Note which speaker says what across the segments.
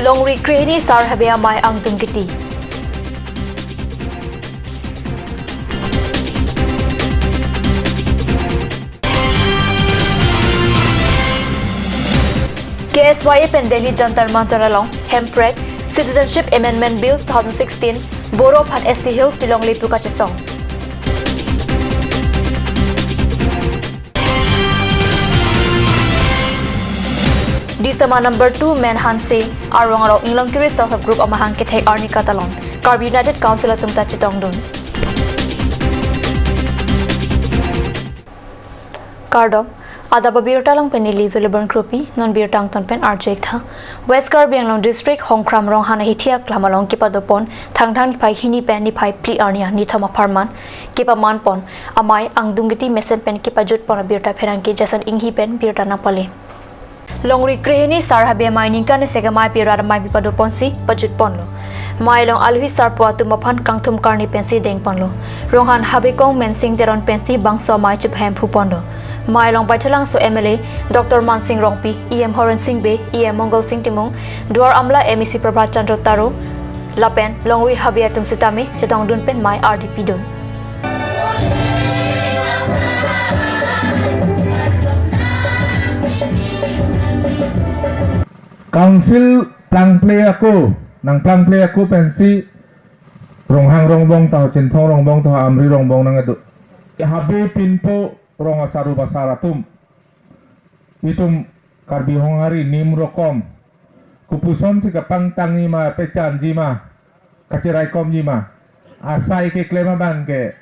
Speaker 1: Longri kreni sar habea mai ang tungkiti. KSY pen Delhi Jantar Mantar along Hemprek Citizenship Amendment Bill 2016 Boro Pan ST Hills Pilong Lipu Kachesong. Di sama number 2 Menhanse Arong Arong Inglong Kiri Self-Help Group Amahang Kithek Arni Katalon Karb United Council Atum Tachitong Dun Kardom Ada babirta lang penili Villeburn Krupi non birtang ton pen arjek tha West Karbi Anglong District Hongkram Rong Hana Hitia Klamalong Kipadopon Thangthang Pai Hini Pen ni Pai Pli Arnia ni Thama Parman Kipa Manpon Amai ang dungiti mesen pen Kipajut pon birta Pherangki Jason Inghi pen birta Napale Longri krehini sar habia mining kan sega mai pirada mai Bipadopon si pajut ponlo Mai long alhi sar puatu mapan kangthum karni pensi deng ponlo Ronghan habikong mensing deron pensi bangso mai chup hem phupondo Mai long baitalang so MLA Dr. Mansing Rongpi EM Horan Singh Be EM Mongol Singh Timung Duar Amla MEC Prabhat Chandra Taro Lapen Longri habia tum sitami chetong dun pen mai RDP dun
Speaker 2: Council plang play aku nang plang play aku pensi ronghang rongbong tau centong rongbong tau amri rongbong nang itu habe pinpo rong asaru basaratum itum karbi hongari nim rokom kupuson si kapang tangi ma pecan jima kacirai kom jima asai ke klema bang ke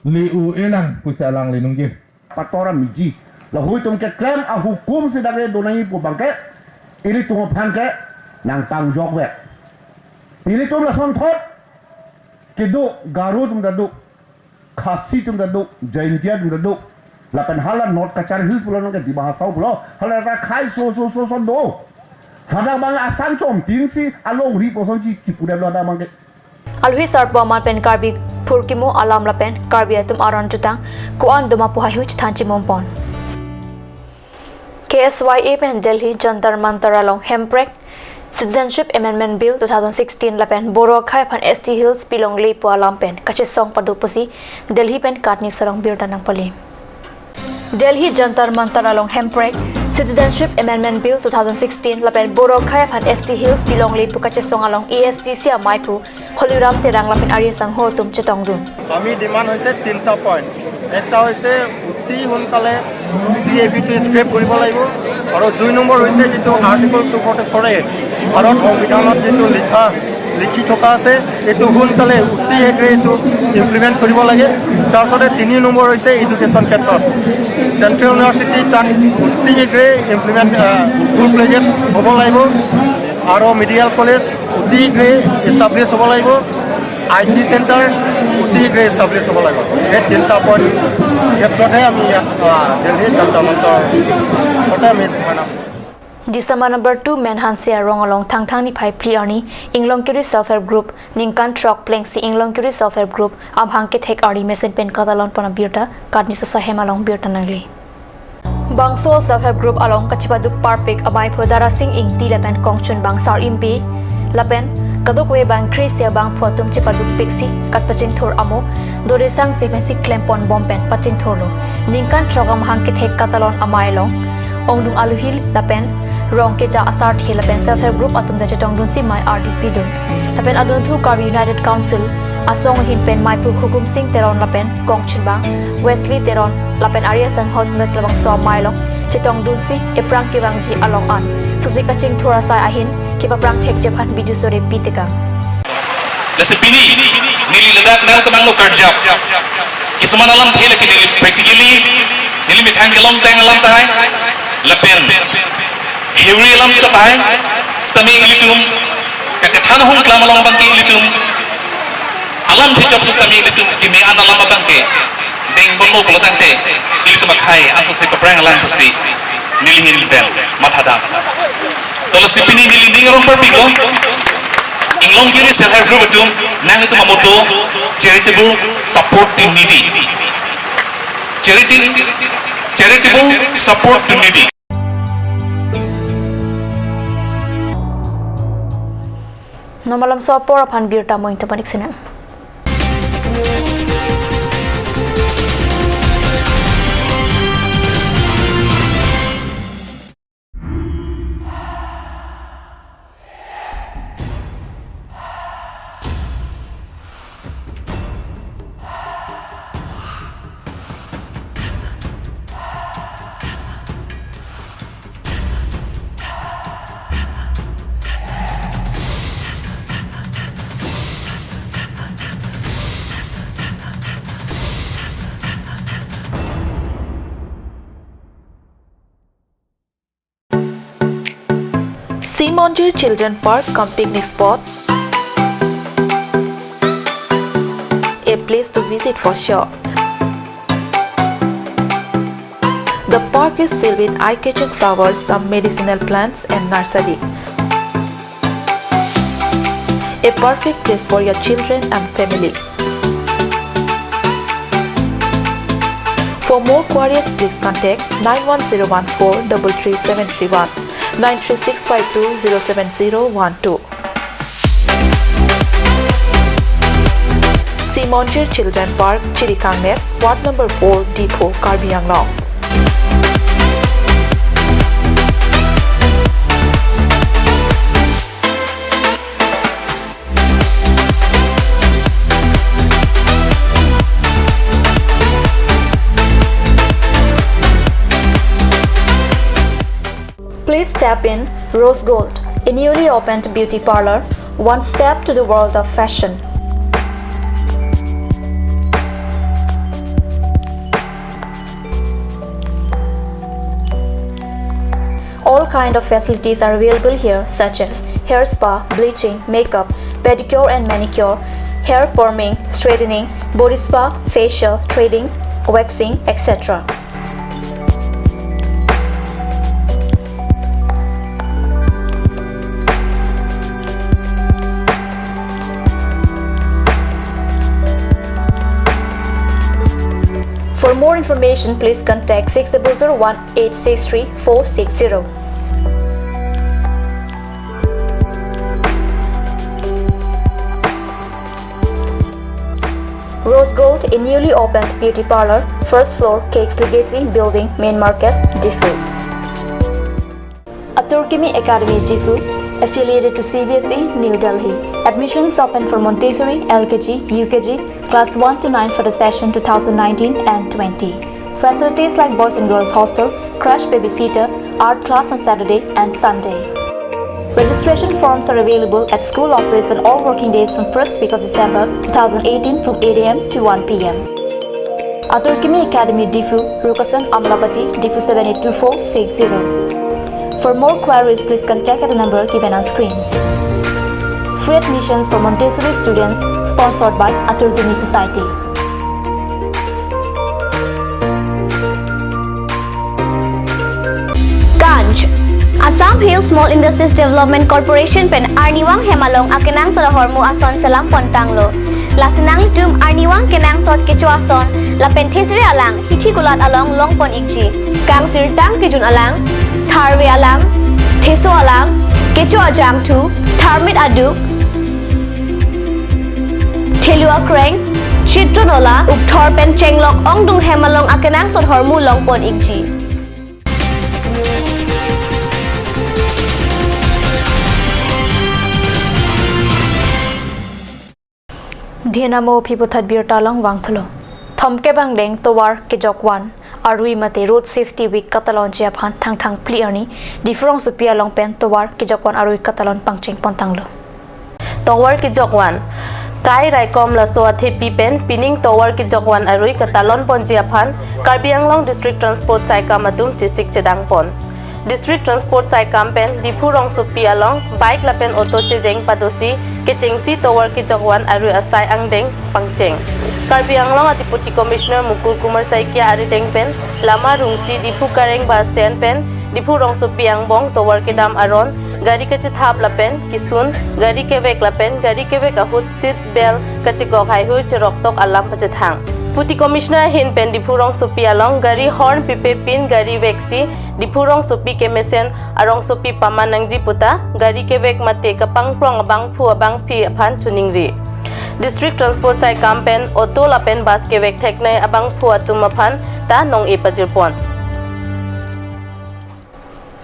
Speaker 2: liu elang pusalang linung je
Speaker 3: patora miji lahu tum ke klem a hukum sedang donai pu bangke ini tunggu bangke nang tang jok we ini tum la son thot kidu garut tum dadu khasi tum dadu jaintia tum dadu lapan halan not kacar his pulau ke di bahasa pulau halan ra khai so do hada bang asan chom tin si along ri poson chi ki pura lo da bangke
Speaker 1: Alhui sarpa man pen karbi purkimo alam lapen karbi atum aron jutang kuan duma puhayu chithanchi mompon KSY pen Delhi Jantar Mantar along Hemprek Citizenship Amendment Bill 2016 lapen Boro Khai pan ST Hills Pilong Lipu alam pen Kachesong Padupusi Delhi pen Katni Sarong Birta nang pali Delhi Jantar Mantar along Hemprek Citizenship Amendment Bill 2016 lapen Boro Khai pan ST Hills Pilong Lipu Kachesong along ESTC Maipu Holiram Terang lapen Arya Sang Holtum Chetong Dun
Speaker 4: Kami demand hoise 3টা point এটা হৈছে অতি সোনকালে CAB টো scrap কৰিব লাগিব আৰু 2 number হৈছে যেটো আৰ্টিকল 244 ভাৰত সংবিধানত যেটো লিখি থকা আছে এটো সোনকালে অতি এগ্ৰে এটো ইমপ্লিমেন্ট কৰিব লাগে তাৰছতে 3 নম্বৰ হৈছে এডুকেশ্যন ক্ষেত্ৰত চেন্ট্ৰেল ইউনিভাৰ্চিটি তাত অতি এগ্ৰে ইমপ্লিমেন্ট ফুল প্লেজেড হ'ব লাগিব আৰু মেডিকেল কলেজ অতি এগ্ৰে এষ্টাব্লিছ হ'ব লাগিব IT center অতি এগ্ৰে এষ্টাব্লিছ হ'ব লাগিব এই 3টা পইণ্ট ক্ষেত্ৰতে আমি দিল্লী জনতা মঞ্চৰ সদায় আমি
Speaker 1: December number 2 Menhansia Rongalong Thangthang ni Pai Pliarni Inglong Kiri Self-Help Group Ningkan Trok Pleng si Inglong Kiri Self-Help Group Amhang ke thek Ardi Mesen Pen Katalon Pana Birta Kadni Susa Hemalong Birta Nagli Bangso Self-Help Group along Kachipaduk Parpik Amai Phodara Sing Ing Tila Pen Kongchun Bangsar Impi Lapen Kadokwe Bang Krisia Bang Photum Chipaduk Pixi Kat Paching Thor Amo Dore Sang Se Mesi Klempon Bompen Paching Thorlo Ningkan Trok Amhang ke thek Katalon Amai Long Ongdung Aluhil Lapen Rong keja asar thela pen Self-Help Group atum da chetong dun si mai RDP dun lapen adun thu Karbi United Council asong hin pen mai pu hukum sing teron lapen kongchin bang Wesley teron lapen Arya Sang hot na chlawang so mai long chetong dun si eprang ki bang ji along an susi kaching thora sai ahin ki pa prang thek jepan video sore pitika
Speaker 5: जैसे पीली नीली लद्दाख नाल तमांग लो कर्जा किसमान alam thela ki practically नीली मिठाई के long tang alam tai lapen Heuri alam tapai, stami ilitum, kacathan hong klamalong bangki ilitum, alam hijab stami ilitum kimi an alam bangke, deng bono pelotante ilitum akai aso se peperang alam pusi nilihin bel mathada. Kalau si pini nilinding orang perpigo, inglong kiri Self-Help Group itu nang itu mamoto charitable support to needy, charitable support to needy.
Speaker 1: Normalam so por upon birta mo into panik sinang.
Speaker 6: Simonjir Children Park cum picnic spot. A place to visit for sure. The park is filled with eye-catching flowers, some medicinal plants and nursery. A perfect place for your children and family. For more queries, please contact 91014 33731. 93652-07012. Simonjir Children Park, Chirikangnet, Ward number 4, Depot, Karbi Anglong.
Speaker 1: Please tap in Rose Gold, a newly opened beauty parlor, one step to the world of fashion. All kind of facilities are available here, such as hair spa, bleaching, makeup, pedicure and manicure, hair perming, straightening, body spa, facial, threading, waxing, etc. For more information, please contact 6001-863-460. Rose Gold, a newly opened beauty parlor, first floor, Cakes Legacy Building, Main Market, Diffu. Aturkimi Academy, Diffu, affiliated to CBSE, New Delhi. Admissions open for Montessori, LKG, UKG, class 1 to 9 for the session 2019 and 20. Facilities like boys and girls hostel, crash babysitter, art class on Saturday and Sunday. Registration forms are available at school office on all working days from first week of December 2018 from 8 a.m. to 1 p.m. Aturkimi Academy, Diffu, Rukasan, Amlapati, Diffu 782460. For more queries, please contact at the number given on screen. Free admissions for Montessori students, sponsored by Aturkimi Society.
Speaker 7: Ganj Assam Hill Small Industries Development Corporation pen Arniwang Hemalong akenang sa hormu ason salam pontanglo. Lasinang litum Arniwang kenang sot kecho ason la penthesri alang hithi gulat along longpon ikji. Kang tirtang kijun alang Tharwe alang Theso alang kecho ajam tu Tharmit aduk Thelua kreng Chitronola ukthor pen chenglok ongdung hemalong akenang sot hormu longpon ikji.
Speaker 1: Dhinamo Piputhat Birtalang Wangthalo. Thomke Bangleng Towar Kijokwan. Arui Mate Road Safety Week Katalon Japan Thang Thang Pliani. Differong Supia Long Pen Towar Kijokwan Arui Katalon Pangcheng Pontanglo.
Speaker 8: Towar Kijokwan. Kai Raikom la Soathe Pipen, Pining Towar Kijokwan Arui Katalon Pon Japan, Karbi Anglong District Transport Saika Matung Tisik Chedang Pon. District Transport Saika Pen, Dipurong Supia Long, Bike Lapen Auto Chejeng Padosi, Kechengsi Towar Kijokwan Arui Asai Angdeng Pangcheng. Karbi Anglong Deputy Commissioner Mukul Kumar Saikia Ariteng Pen, Lama Rungsi Dipu Kareng Bus Stand Pen, Dipurong Supiang Bong Towar Kedam Aron, Gari Kachithap Lapen, Kisun, Gari Kevek Lapen, Gari Kevek Ahut Sit Bel, Kachigok Haihu Chiroktok Alam Pachithang. Deputy Commissioner Hin Pen Dipurong Sopi along Gari Horn Pipe Pin Gari Veksi Dipurong Sopi Kemesen Arong Sopi Pamanang Jiputa Gari Kevek Mate Kapang Prong Abang Pu Abang Pi Apan Tuningri District Transport Sai Kampen Auto Lapen Bas Kevek Tekne Abang Pu Atumapan Ta Nong Epajirpon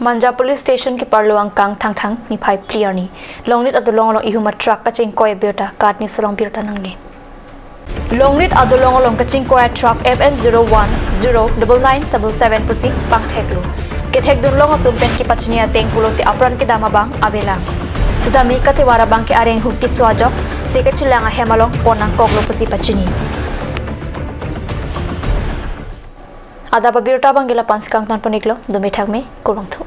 Speaker 1: Manja Police Station ki parlo ang kang thang thang ni phai clear ni longnit adulong long ihuma truck ka ching koi birta kat ni salong birta nangni longnit adulong long ka ching koi truck FN0109977 pusi pang theklu ke thek dun long atum pen ki pachnia teng pulo ti apran ke dama bang avela sedami ka te wara bang ke areng hu ki swajok se ke chilanga hemalong ponang koklo pusi pachini ada babirta bang gila panskang tan paniklo dumi thak me kurang thu